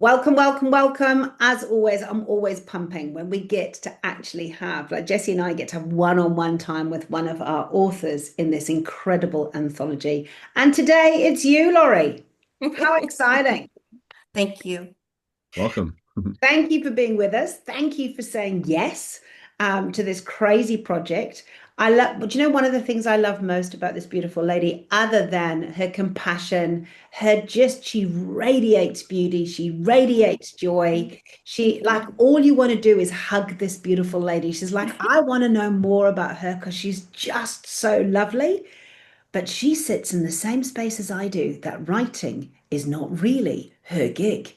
Welcome, welcome, welcome. As always, I'm always pumping when we get to actually have, like Jesse and I get to have one-on-one time with one of our authors in this incredible anthology. And today it's you, Laurie. How exciting. Thank you. Welcome. Thank you for being with us. Thank you for saying yes to this crazy project. I love, but you know, one of the things I love most about this beautiful lady, other than her compassion, she radiates beauty, she radiates joy. She, like, all you want to do is hug this beautiful lady. She's like, I want to know more about her because she's just so lovely. But she sits in the same space as I do, that writing is not really her gig.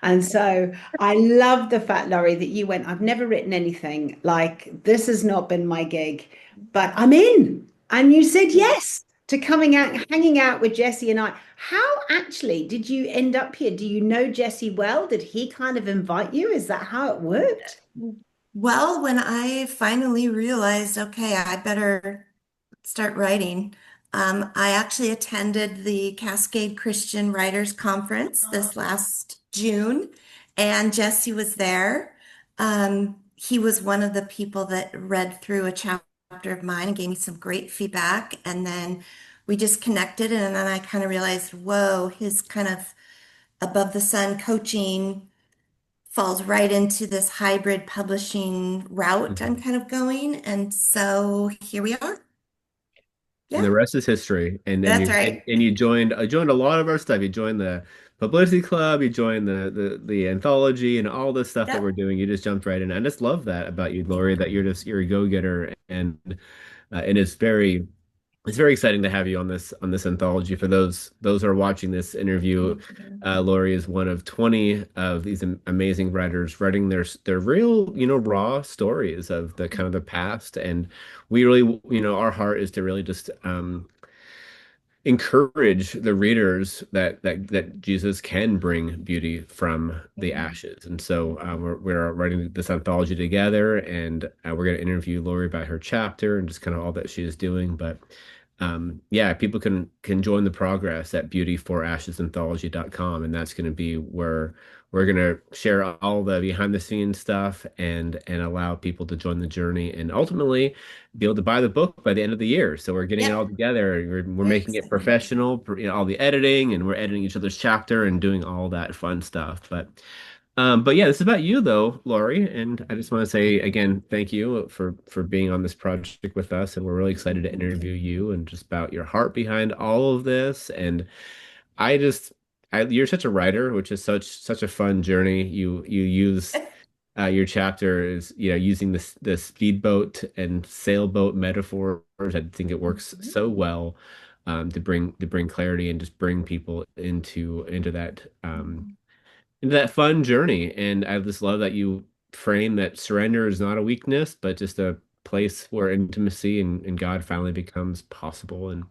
And so I love the fact, Laurie, that you went, I've never written anything like this has not been my gig, but I'm in. And you said yes to coming out, hanging out with Jesse and I. How actually did you end up here? Do you know Jesse well? Did he kind of invite you? Is that how it worked? Well, when I finally realized, okay, I better start writing, I actually attended the Cascade Christian Writers Conference this last June, and Jesse was there. He was one of the people that read through a chapter of mine and gave me some great feedback. And then we just connected, and then I kind of realized, whoa, his kind of above the sun coaching falls right into this hybrid publishing route I'm Mhm. kind of going. And so here we are. And Yeah, the rest is history. And then that's you right. and you joined a lot of our stuff. You joined the publicity club, you joined the anthology and all this stuff that we're Yep. doing. You just jumped right in. I just love that about you, Lori, that you're a go-getter and it's very exciting to have you on this anthology. For those who are watching this interview, Thank you. Laurie is one of 20 of these amazing writers writing their real, raw stories of the kind of the past. And we really, our heart is to really just encourage the readers that Jesus can bring beauty from the ashes. And so we're writing this anthology together, and we're going to interview Lori about her chapter and just kind of all that she is doing. But yeah, people can join the progress at beautyforashesanthology.com, and that's going to be where we're going to share all the behind the scenes stuff and allow people to join the journey and ultimately be able to buy the book by the end of the year. So we're getting it all Yep. together. We're Very making it exciting. professional, all the editing, and we're editing each other's chapter and doing all that fun stuff. But yeah, this is about you though, Laurie, and I just want to say again, thank you for being on this project with us, and we're really excited to Thank interview you. you and just about your heart behind all of this. And I just, you're such a writer, which is such a fun journey. You use your chapter is using the speedboat and sailboat metaphors. I think it works Mhm. so well to bring clarity and just bring people into that fun journey. And I just love that you frame that surrender is not a weakness, but just a place where intimacy and God finally becomes possible. And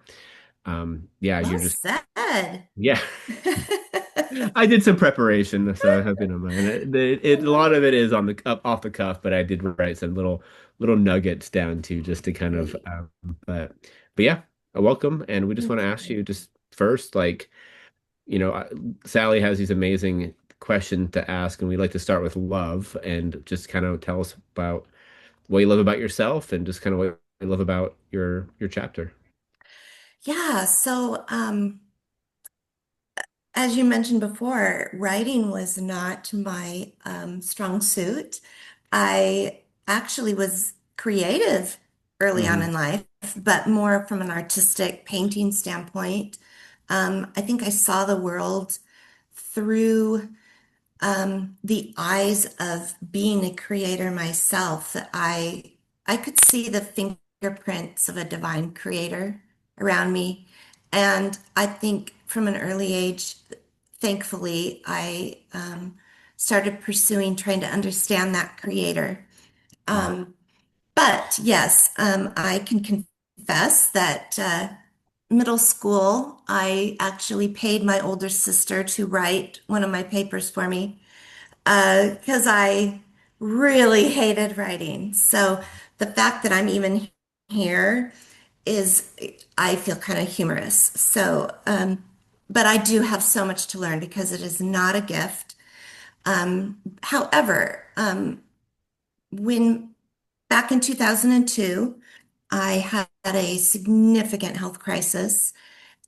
yeah, Well you're just said. yeah. I did some preparation, so I hope you don't mind. A lot of it is on the up off the cuff, but I did write some little nuggets down too, just to kind of. Great. But yeah, welcome, and we just want Thank to ask you. you just first, like you know, I- Sally has these amazing questions to ask, and we like to start with love, and just kind of tell us about what you love about yourself, and just kind of what you love about your chapter. Yeah, so as you mentioned before, writing was not my strong suit. I actually was creative early on Hmm. in life, but more from an artistic painting standpoint. I think I saw the world through the eyes of being a creator myself. That I could see the fingerprints of a divine creator around me, and I think from an early age, thankfully, I started pursuing trying to understand that creator. Um, but yes, I can confess that middle school, I actually paid my older sister to write one of my papers for me because I really hated writing. So the fact that I'm even here is, I feel kind of humorous. So, but I do have so much to learn because it is not a gift. However, when back in 2002, I had a significant health crisis.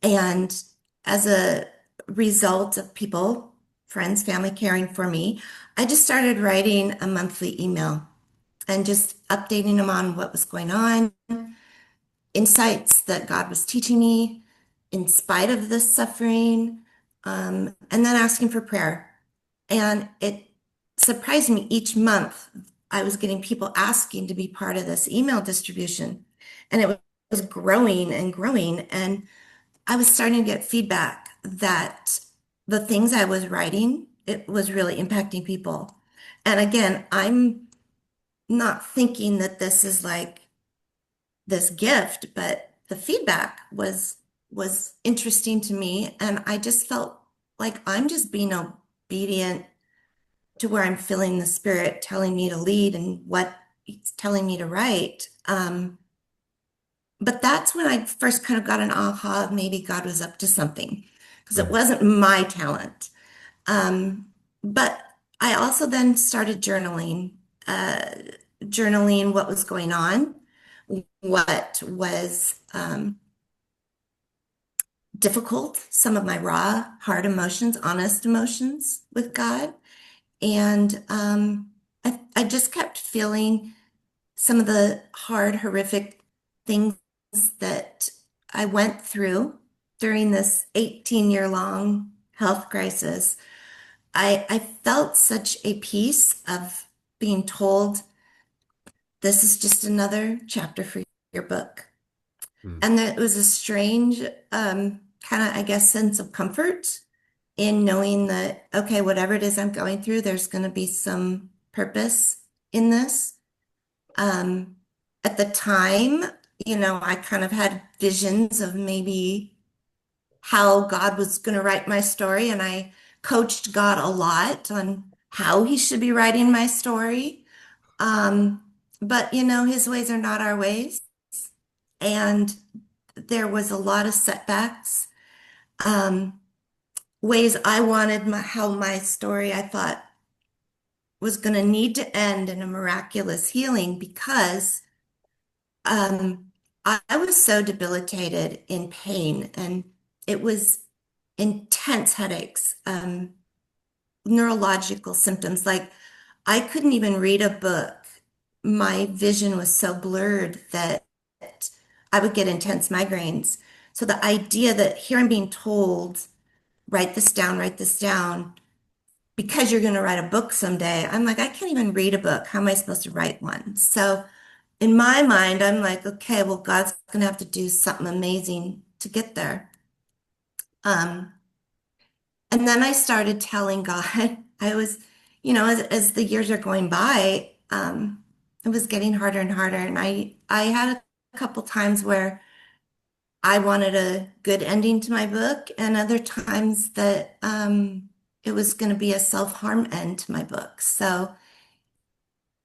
And as a result of people, friends, family caring for me, I just started writing a monthly email and just updating them on what was going on, insights that God was teaching me in spite of this suffering, and then asking for prayer. And it surprised me each month. I was getting people asking to be part of this email distribution, and it was growing and growing. And I was starting to get feedback that the things I was writing, it was really impacting people. And again, I'm not thinking that this is like this gift, but the feedback was interesting to me, and I just felt like I'm just being obedient to where I'm feeling the spirit telling me to lead and what it's telling me to write. But that's when I first kind of got an aha of maybe God was up to something because it Mhm. wasn't my talent. Um, but I also then started uh, journaling what was going on, what was difficult, some of my raw, hard emotions, honest emotions with God. And I just kept feeling some of the hard, horrific things that I went through during this 18-year long health crisis. I felt such a peace of being told this is just another chapter for your book. Mhm. And that it was a strange kind of, I guess, sense of comfort in knowing that, okay, whatever it is I'm going through, there's going to be some purpose in this. Um, at the time, I kind of had visions of maybe how God was going to write my story, and I coached God a lot on how he should be writing my story. Um, but his ways are not our ways, and there was a lot of setbacks, um, ways I wanted how my story I thought was going to need to end in a miraculous healing because I was so debilitated in pain, and it was intense headaches, neurological symptoms. Like I couldn't even read a book. My vision was so blurred that I would get intense migraines. So the idea that here I'm being told, write this down, because you're going to write a book someday. I'm like, I can't even read a book. How am I supposed to write one? So in my mind, I'm like, okay, well, God's going to have to do something amazing to get there. Um, and then I started telling God, I was, as the years are going by, it was getting harder and harder. And I had a couple times where I wanted a good ending to my book, and other times that it was going to be a self-harm end to my book. So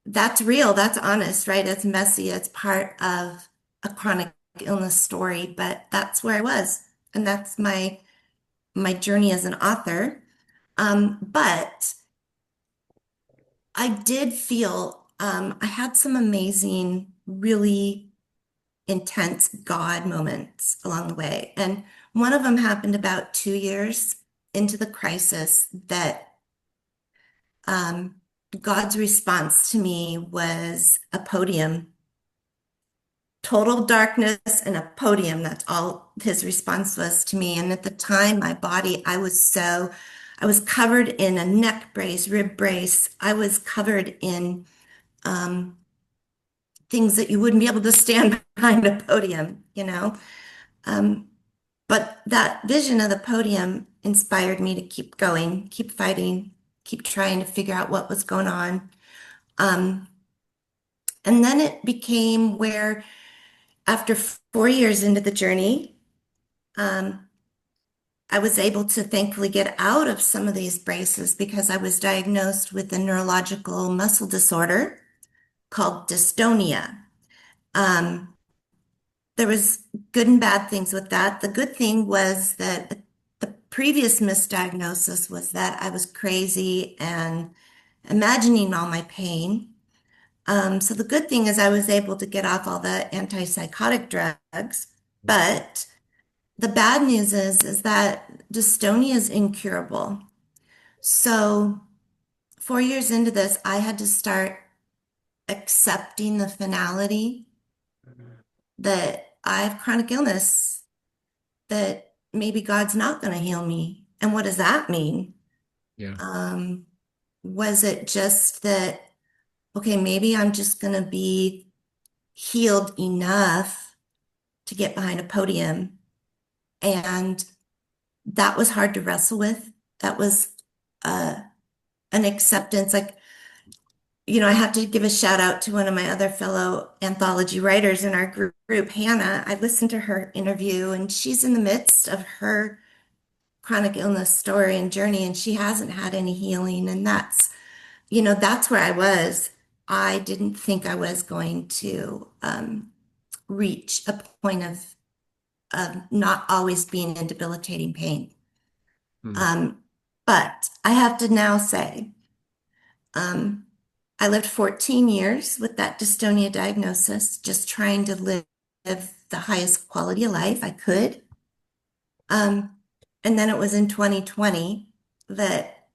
that's real, that's honest, right? It's messy, it's part of a chronic illness story, but that's where I was. And that's my journey as an author. But I did feel I had some amazing, really intense God moments along the way. And one of them happened about 2 years into the crisis that God's response to me was a podium, total darkness and a podium. That's all his response was to me. And at the time, my body, I was covered in a neck brace, rib brace. I was covered in um, things that you wouldn't be able to stand behind a podium. Um, but that vision of the podium inspired me to keep going, keep fighting, keep trying to figure out what was going on. Um, and then it became where, after 4 years into the journey, um, I was able to thankfully get out of some of these braces because I was diagnosed with a neurological muscle disorder called dystonia. Um, there was good and bad things with that. The good thing was that the previous misdiagnosis was that I was crazy and imagining all my pain. So the good thing is I was able to get off all the antipsychotic drugs, but the bad news is that dystonia is incurable. So 4 years into this, I had to start accepting the finality that I have chronic illness, that maybe God's not going to heal me. And what does that mean? Yeah. Um, was it just that, okay, maybe I'm just going to be healed enough to get behind a podium? And that was hard to wrestle with. That was uh, an acceptance. Like, I have to give a shout out to one of my other fellow anthology writers in our group, Hannah. I listened to her interview, and she's in the midst of her chronic illness story and journey, and she hasn't had any healing. And that's where I was. I didn't think I was going to reach a point of not always being in debilitating pain. Mm. Um, but I have to now say, um, I lived 14 years with that dystonia diagnosis, just trying to live the highest quality of life I could. Um, and then it was in 2020 that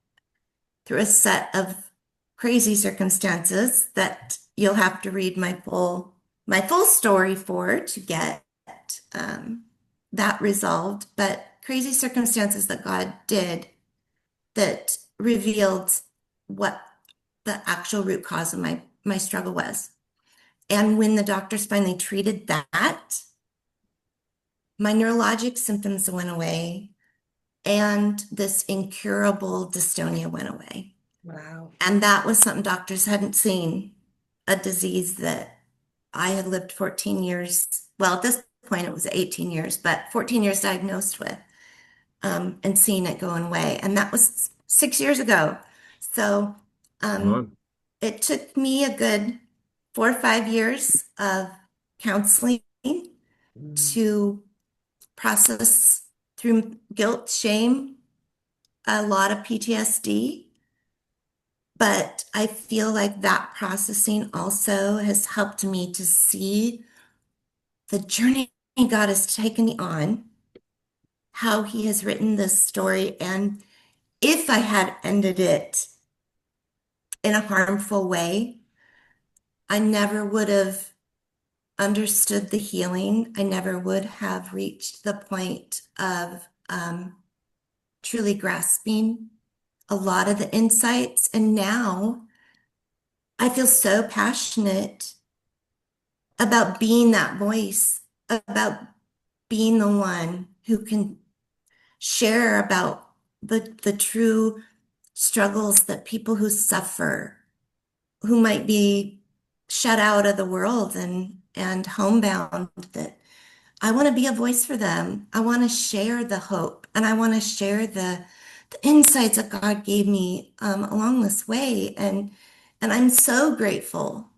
through a set of crazy circumstances that you'll have to read my full story for to get um, that resolved. But crazy circumstances that God did that revealed what the actual root cause of my struggle was. And when the doctors finally treated that, my neurologic symptoms went away and this incurable dystonia went away. Wow. And that was something doctors hadn't seen, a disease that I had lived 14 years, well, at this point it was 18 years, but 14 years diagnosed with, and seeing it going away. And that was 6 years ago. So Come um, on. it took me a good 4 or 5 years of counseling Mm. to process through guilt, shame, a lot of PTSD. But I feel like that processing also has helped me to see the journey God has taken me on, how He has written this story. And if I had ended it in a harmful way, I never would have understood the healing. I never would have reached the point of truly grasping a lot of the insights. And now I feel so passionate about being that voice, about being the one who can share about the true struggles that people who suffer, who might be shut out of the world and homebound, that I want to be a voice for them. I want to share the hope and I want to share the insights that God gave me along this way. And I'm so grateful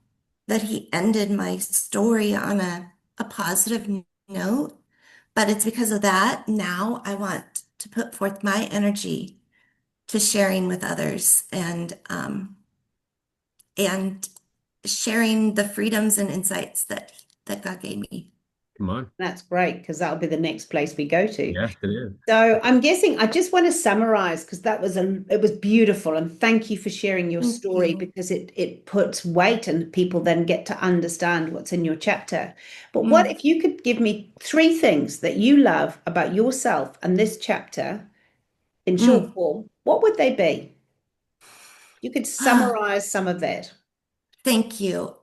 that He ended my story on a positive note. But it's because of that, now I want to put forth my energy to sharing with others and sharing the freedoms and insights that God gave me. Come on. That's great because that'll be the next place we go to. Yes, it is. So I'm guessing I just want to summarize because it was beautiful and thank you for sharing your Thank story you. because it puts weight and people then get to understand what's in your chapter. But what Mm. if you could give me three things that you love about yourself and this chapter in short Mm. form? What would they be? You could Ah, summarize some of that, thank you.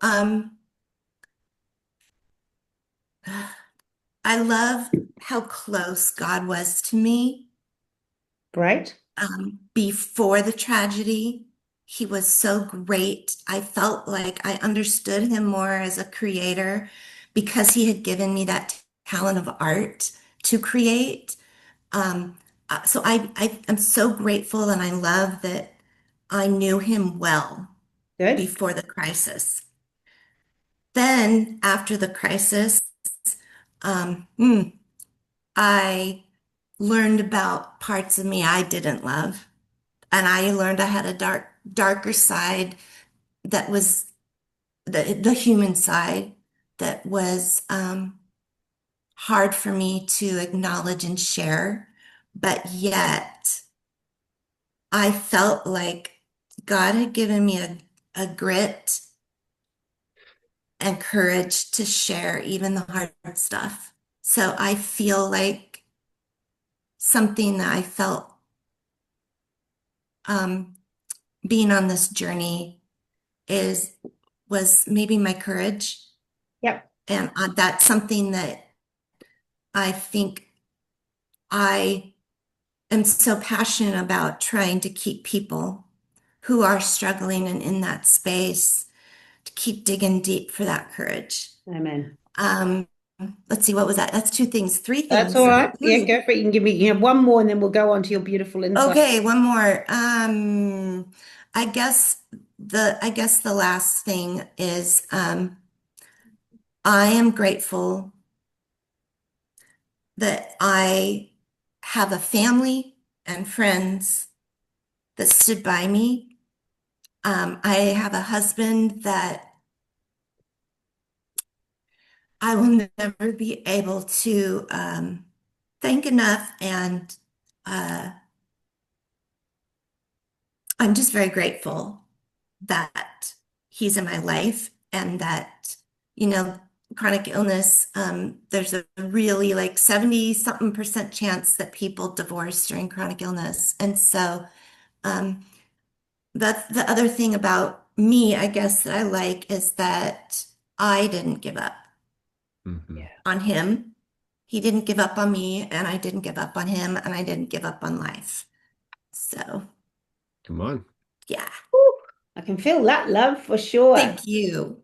I love how close God was to me right? before the tragedy. He was so great. I felt like I understood him more as a creator because he had given me that talent of art to create. Um, so I am so grateful and I love that I knew him well Good. before the crisis. Then after the crisis, um, hmm, I learned about parts of me I didn't love. And I learned I had a darker side that was the human side that was hard for me to acknowledge and share. But yet I felt like God had given me a grit and courage to share even the hard stuff. So I feel like something that I felt um, being on this journey is was maybe my courage. Yep. And that's something that I think I am so passionate about trying to keep people who are struggling and in that space to keep digging deep for that courage. Amen. Um, let's see, what was that? That's two things, three That's all things. right. Yeah, Ooh. go for it. You can give me, one more and then we'll go on to your beautiful insight. Okay, one more. I guess the last thing is I am grateful that I have a family and friends that stood by me. I have a husband that I will never be able to thank enough, and uh, I'm just very grateful that he's in my life and that, you know, chronic illness, there's a really like 70 something percent chance that people divorce during chronic illness. And so um, that's the other thing about me, I guess, that I like is that I didn't give up Hmm. Yeah. on him. He didn't give up on me, and I didn't give up on him, and I didn't give up on life. So, Come on. yeah. Woo. I can feel that love for sure. Thank you.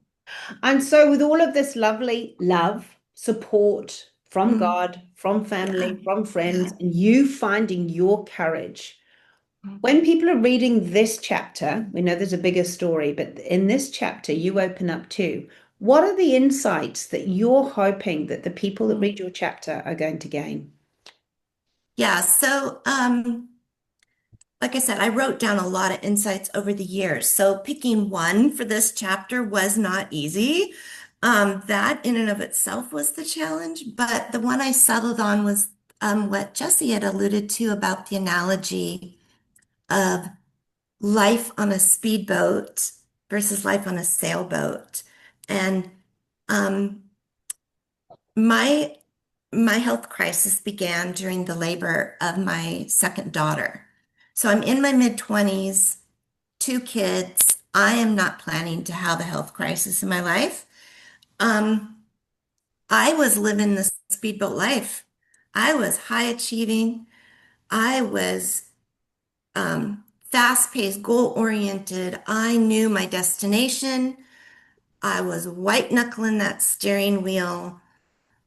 And so, with all of this lovely love, support from Mm, God, from yeah. family, from friends, Yeah. and you finding your courage, when people are reading this chapter, we know there's a bigger story, but in this chapter, you open up too. What are the insights that you're hoping that the people that Mm. read your chapter are going to gain? Yeah, so like I said, I wrote down a lot of insights over the years. So picking one for this chapter was not easy. That in and of itself was the challenge, but the one I settled on was what Jesse had alluded to about the analogy of life on a speedboat versus life on a sailboat. And um, my my health crisis began during the labor of my second daughter. So I'm in my mid 20s, two kids. I am not planning to have a health crisis in my life. Um, I was living the speedboat life. I was high achieving. I was fast paced, goal oriented. I knew my destination. I was white knuckling that steering wheel,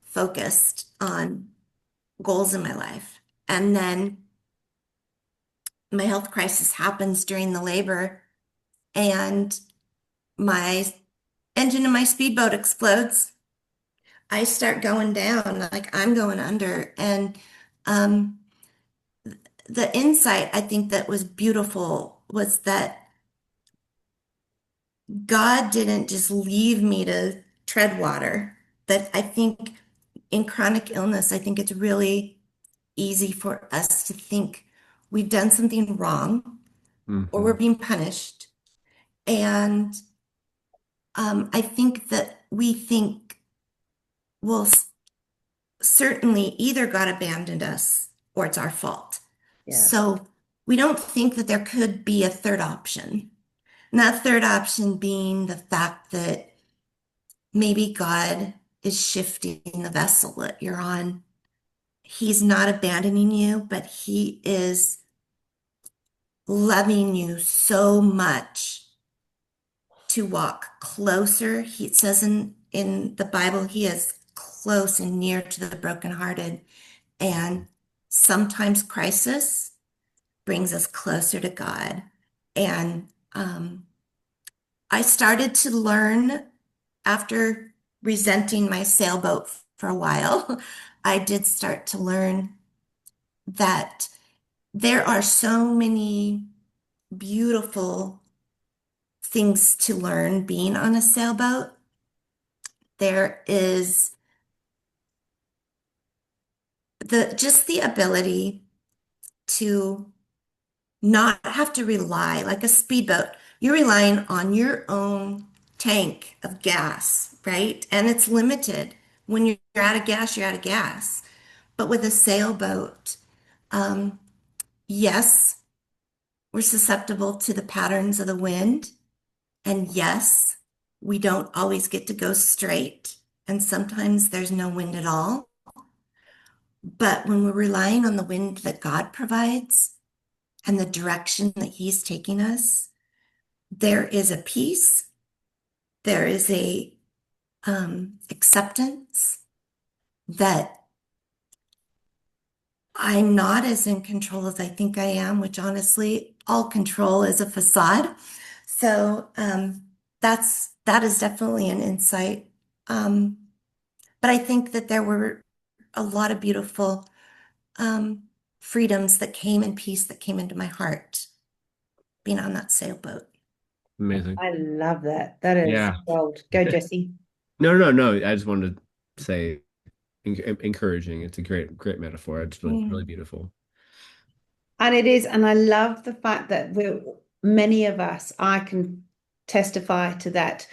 focused on goals in my life. And then my health crisis happens during the labor, and my engine in my speedboat explodes. I start going down, like I'm going under. And um, the insight I think that was beautiful was that God didn't just leave me to tread water. That I think in chronic illness, I think it's really easy for us to think we've done something wrong or we're Hmm. being punished. And I think that we think, well, certainly either God abandoned us or it's our fault. Yeah. So we don't think that there could be a third option. And that third option being the fact that maybe God is shifting the vessel that you're on. He's not abandoning you, but he is loving you so much to walk closer. He says in the Bible, he is close and near to the brokenhearted. And sometimes crisis brings us closer to God. And I started to learn after resenting my sailboat for a while. I did start to learn that there are so many beautiful things to learn being on a sailboat. There is the ability to not have to rely like a speedboat. You're relying on your own tank of gas, right? And it's limited. When you're out of gas, you're out of gas. But with a sailboat, um, yes, we're susceptible to the patterns of the wind. And yes, we don't always get to go straight. And sometimes there's no wind at all. But when we're relying on the wind that God provides and the direction that He's taking us, there is a peace, there is a acceptance that I'm not as in control as I think I am, which honestly, all control is a facade. So that is definitely an insight. Um, but I think that there were a lot of beautiful um, freedoms that came and peace that came into my heart being on that sailboat. Amazing. I love that. That is Yeah. gold. Go, Jesse. No, no, no. I just wanted to say encouraging. It's a great metaphor. It's really Mm. beautiful. And it is, and I love the fact that we're many of us, I can testify to that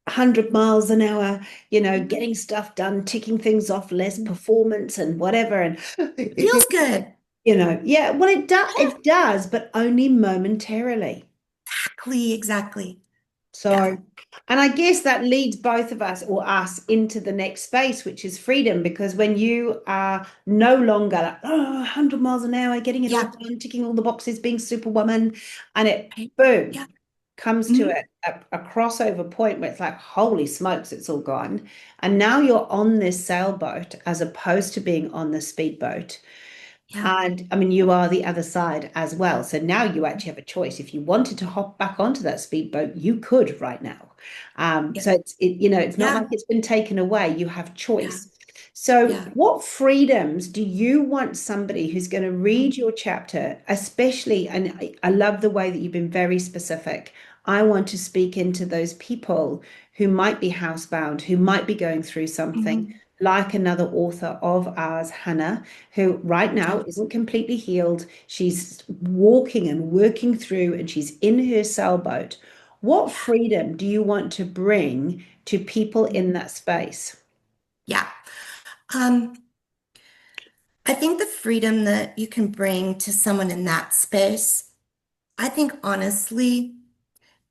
100 miles an hour, getting stuff done, ticking things off, less performance and whatever. And Feels good. yeah, well, it does, but only momentarily. Exactly. Yeah. So, and I guess that leads both of us or us into the next space, which is freedom, because when you are no longer like, oh, 100 miles an hour, getting it all Yeah. done, ticking all the boxes, being superwoman, and it, Right. boom, Yeah. comes to Mhm. a crossover point where it's like, holy smokes, it's all gone. And now you're on this sailboat as opposed to being on the speedboat. Yeah. And I mean, you are the other side as well. So now you actually have a choice. If you wanted to hop back onto that speedboat, you could right now. Yeah. So it's not like Yeah. it's been taken away. You have Yeah. choice. So Yeah. what freedoms do you want somebody who's going to read your chapter, especially, and I love the way that you've been very specific. I want to speak into those people who might be housebound, who might be going through something, Mhm. like another author of ours, Hannah, who right Yeah. now isn't completely healed. She's walking and working through, and she's in her sailboat. What Yeah. freedom do you want to bring to people in Mhm. that space? Yeah. Um, I think the freedom that you can bring to someone in that space, I think honestly,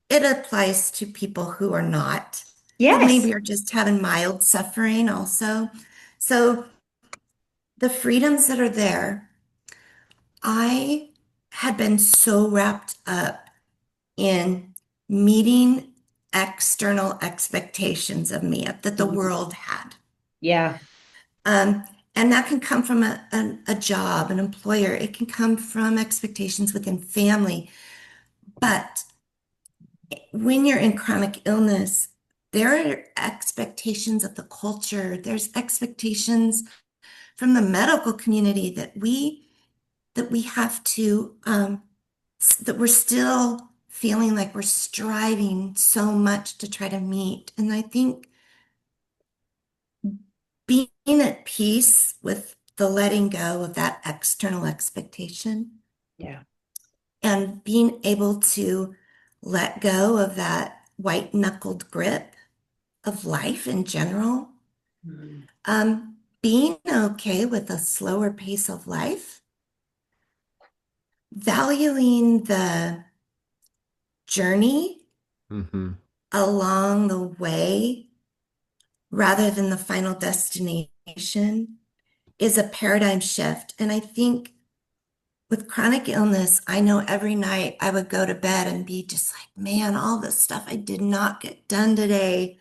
it applies to people who are not, who Yes. maybe are just having mild suffering also. So the freedoms that are there, I had been so wrapped up in meeting external expectations of me that the Mhm. world had. Yeah. Um, and that can come from a job, an employer. It can come from expectations within family. But when you're in chronic illness, there are expectations of the culture. There's expectations from the medical community that we have to that we're still feeling like we're striving so much to try to meet. And I think being at peace with the letting go of that external expectation Yeah. and being able to let go of that white knuckled grip of life in general, Mhm. being okay with a slower pace of life, valuing the journey Hmm. along the way rather than the final destination is a paradigm shift. And I think with chronic illness, I know every night I would go to bed and be just like, man, all this stuff I did not get done today.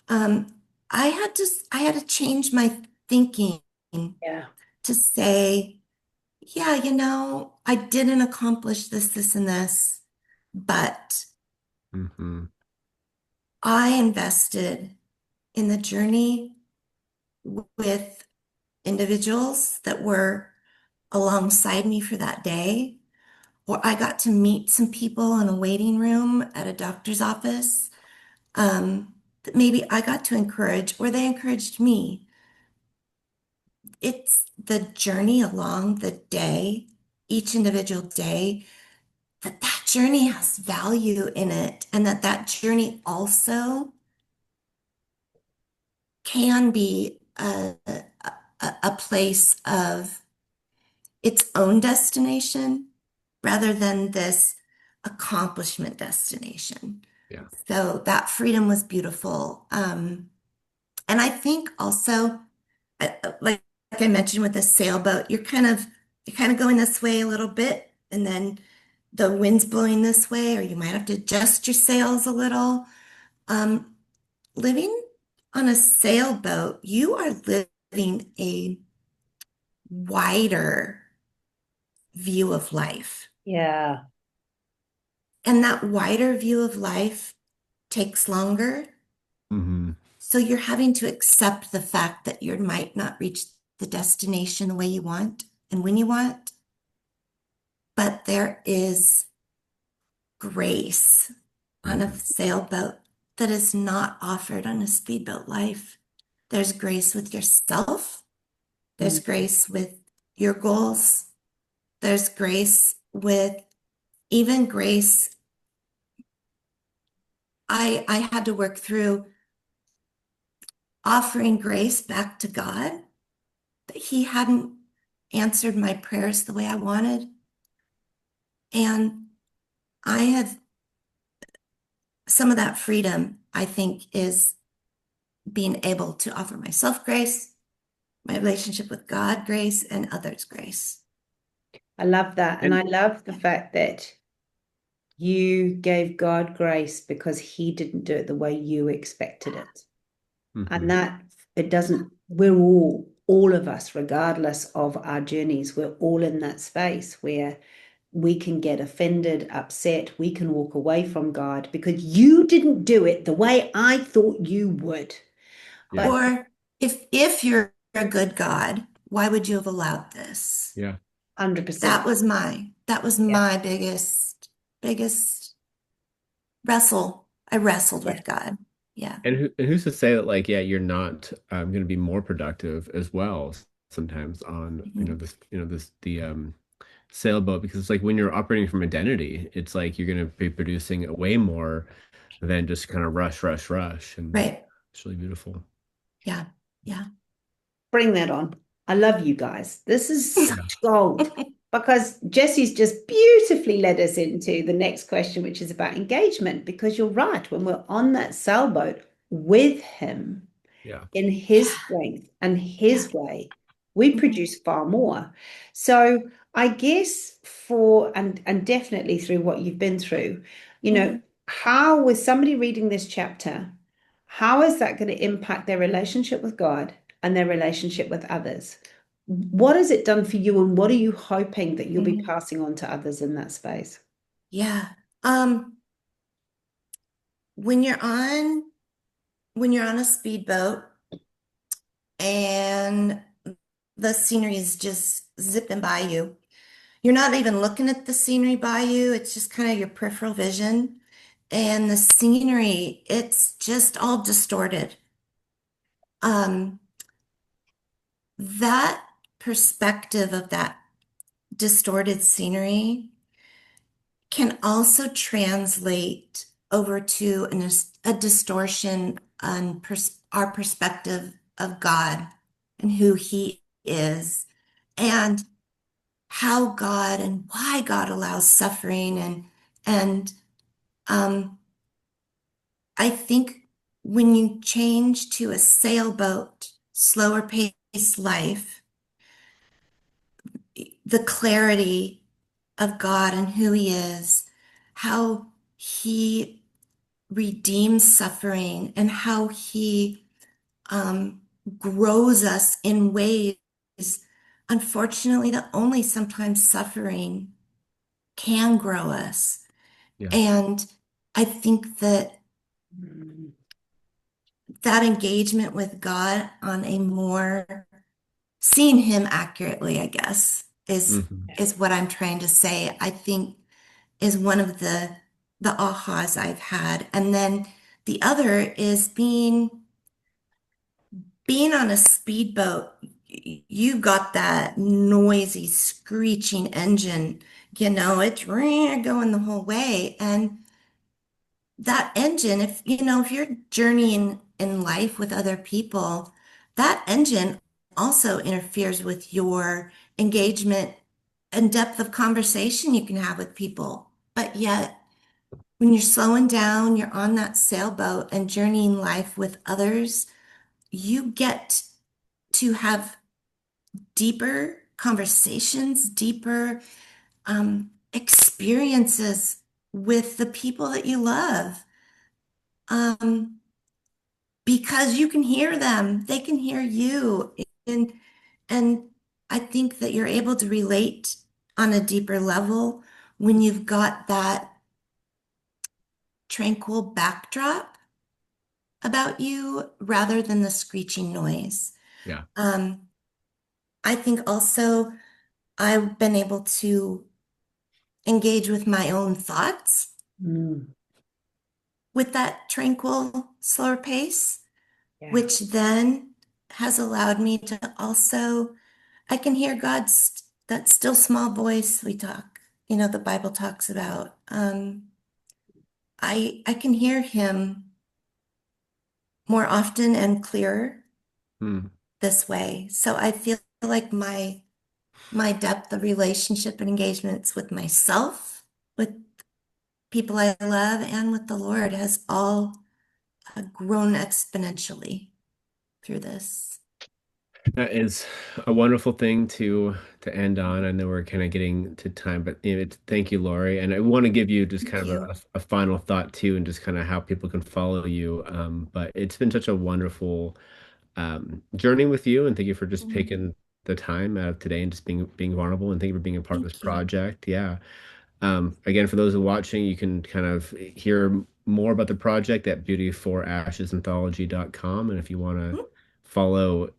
Um, I had to change my thinking Yeah. to say, yeah, I didn't accomplish this, this, and this, but Hmm. I invested in the journey with individuals that were alongside me for that day, or I got to meet some people in a waiting room at a doctor's office, that maybe I got to encourage, or they encouraged me. It's the journey along the day, each individual day, that journey has value in it, and that journey also can be a place of its own destination rather than this accomplishment destination. Yeah. So that freedom was beautiful. And I think also, like I mentioned with the sailboat, you're kind of going this way a little bit, and then the wind's blowing this way, or you might have to adjust your sails a little. Um, Living on a sailboat, you are living a wider view of life. Yeah. And that wider view of life takes longer. Hmm. So you're having to accept the fact that you might not reach the destination the way you want and when you want, but there is grace on a Hmm. sailboat that is not offered on a speedboat life. There's grace with yourself. There's Mm. grace with your goals. There's grace with even grace. I had to work through offering grace back to God that He hadn't answered my prayers the way I wanted. And I have some of that freedom, I think, is being able to offer myself grace, my relationship with God grace, and others grace. I love that. And I And love the fact that you gave God grace because he didn't do it the way you expected it. And mhm. that it doesn't, we're all of us, regardless of our journeys, we're all in that space where we can get offended, upset, we can walk away from God because you didn't do it the way I thought you would. Yeah. But Or if you're a good God, why would you have allowed this? Yeah. 100%. That was Yeah. my biggest wrestle. I wrestled Yeah. with God. Yeah. And who's to say that like yeah you're not going to be more productive as well sometimes on Mhm. this this the sailboat because it's like when you're operating from identity it's like you're going to be producing way more than just kind of rush and Right. it's really beautiful. Yeah. Yeah. Bring that on. I love you guys. This is Yeah. such gold because Jesse's just beautifully led us into the next question, which is about engagement. Because you're right, when we're on that sailboat with him Yeah. in his Yeah. strength and Yeah. his way, we Mhm. produce far more. So I guess and definitely through what you've been through, Mhm. how with somebody reading this chapter, how is that going to impact their relationship with God and their relationship with others? What has it done for you, and what are you hoping that you'll be Mhm. passing on to others in that space? Yeah. When you're on when you're on a speedboat and the scenery is just zipping by you, you're not even looking at the scenery by you. It's just kind of your peripheral vision. And the scenery, it's just all distorted. Um, that perspective of that distorted scenery can also translate over to a distortion on our perspective of God and who He is and how God and why God allows suffering and um, I think when you change to a sailboat, slower paced life, the clarity of God and who He is, how He redeems suffering, and how He um, grows us in ways, unfortunately, that only sometimes suffering can grow us. Yeah. And I think that Mm. that engagement with God on a more seeing Him accurately, I guess, is Hmm. is what I'm trying to say. I think is one of the ahas I've had. And then the other is being on a speedboat. You've got that noisy, screeching engine, it's going the whole way. And that engine, if you're journeying in life with other people, that engine also interferes with your engagement and depth of conversation you can have with people. But yet, when you're slowing down, you're on that sailboat and journeying life with others, you get to have deeper conversations, deeper experiences with the people that you love. Um, because you can hear them, they can hear you. And and I think that you're able to relate on a deeper level when you've got that tranquil backdrop about you rather than the screeching noise. Yeah. Um, I think also I've been able to engage with my own thoughts Mm, with that tranquil, slower pace, yeah. which then has allowed me to also, I can hear God's, that still small voice we talk, the Bible talks about. I can hear him more often and clearer Mm. this way. So I feel like my depth of relationship and engagements with myself, with people I love, and with the Lord has all grown exponentially through this. That is a wonderful thing to end on. I know we're kind of getting to time, but thank you, Laurie. And I want to give you just Thank kind of you. a final thought too, and just kind of how people can follow you. But it's been such a wonderful journey with you, and thank you for just Mm, taking the time out of today and just being vulnerable, and thank you for being a part of this thank you. project. Yeah. Again, for those who are watching, you can kind of hear more about the project at beautyforashesanthology.com. And if you want to Mm, follow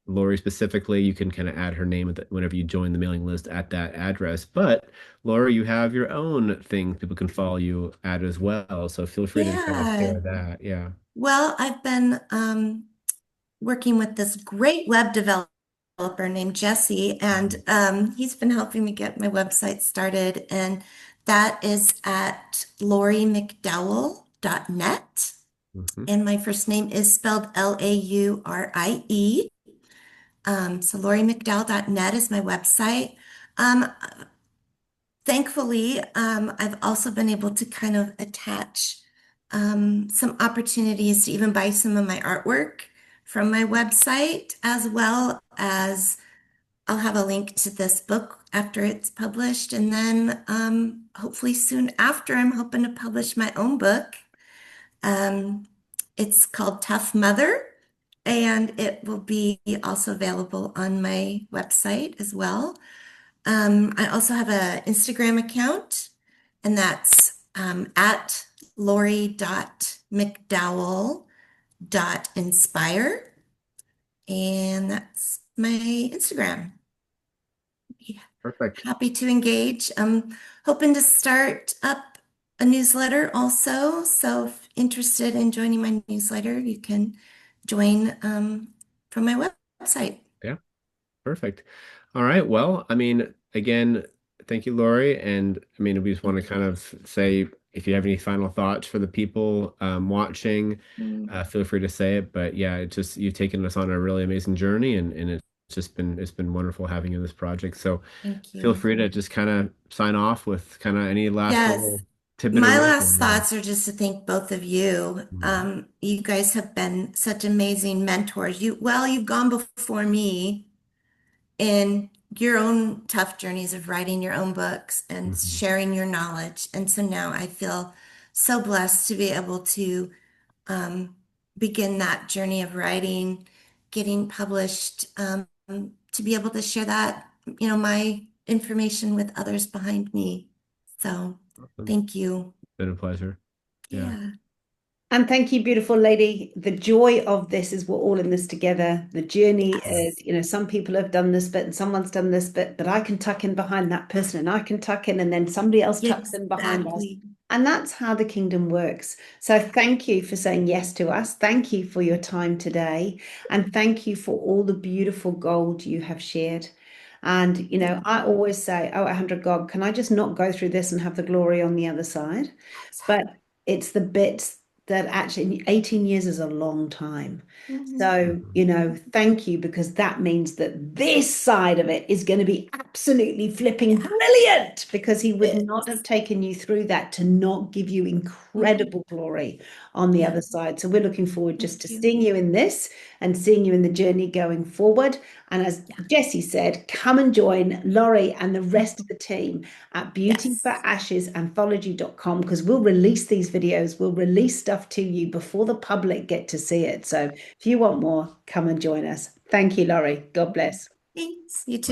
Laurie specifically, you can kind of add her name whenever you join the mailing list at that address. But Laurie, you have your own thing people can follow you at as well. So feel free to kind of Yeah. share that. Yeah. Well, I've been working with this great web developer named Jesse, and he's been helping me get my website started. And that is at lauriemcdowell.net. Hmm. And my first name is spelled Laurie. So lauriemcdowell.net is my website. Um, Thankfully, I've also been able to kind of attach some opportunities to even buy some of my artwork from my website, as well as I'll have a link to this book after it's published. And then hopefully soon after, I'm hoping to publish my own book. Um, it's called Tough Mother, and it will be also available on my website as well. I also have an Instagram account, and that's at lori.mcdowell.inspire. And that's my Instagram. Yeah, Perfect. happy to engage. I'm hoping to start up a newsletter also. So if interested in joining my newsletter, you can join from my website. Yeah. Perfect. All right. Well, I mean, again, thank you, Lori. And I mean, we just want to Thank kind you. of say if you have any final thoughts for the people watching, Mm, feel free to say it. But yeah, it's just you've taken us on a really amazing journey, and it's been wonderful having you in this project. So thank feel you. free to just kind of sign off with kind of any last Yes. little tidbit of My last wisdom. Yeah. thoughts are just to thank both of you. Mhm. You guys have been such amazing mentors. You've gone before me in your own tough journeys of writing your own books and Mhm. sharing your knowledge. And so now I feel so blessed to be able to um, begin that journey of writing, getting published, to be able to share that, my information with others behind me. So Awesome. thank you. Been a pleasure. Yeah. Yeah. And thank you, beautiful lady. The joy of this is we're all in this together. The journey is, Yes, some people have done this bit and someone's done this bit, but I can tuck in behind that person and I can tuck in and then somebody else tucks in behind us. exactly. And that's how the kingdom works. So thank you for saying yes to us. Thank you for your time today. And thank you for all the beautiful gold you have shared. And, I always say, oh, 100 God, can I just not go through this and have the glory on the other side? But Exactly. it's the bits that actually 18 years is a long time. Mhm. So, thank you because that means that this side of it is going to be absolutely flipping Yeah, brilliant because he would it not have is. taken you through that to not give you Mhm. incredible glory on the Yeah, other side. So, we're looking forward just to thank you. seeing you in this and seeing you in the journey going forward. And as Yeah, Jesse said, come and join Laurie and the rest of the team at yes. beautyforashesanthology.com because we'll release these videos, we'll release stuff to you before the public get to see it. So if you want more, come and join us. Thank you, Laurie. God bless. Thanks. You too.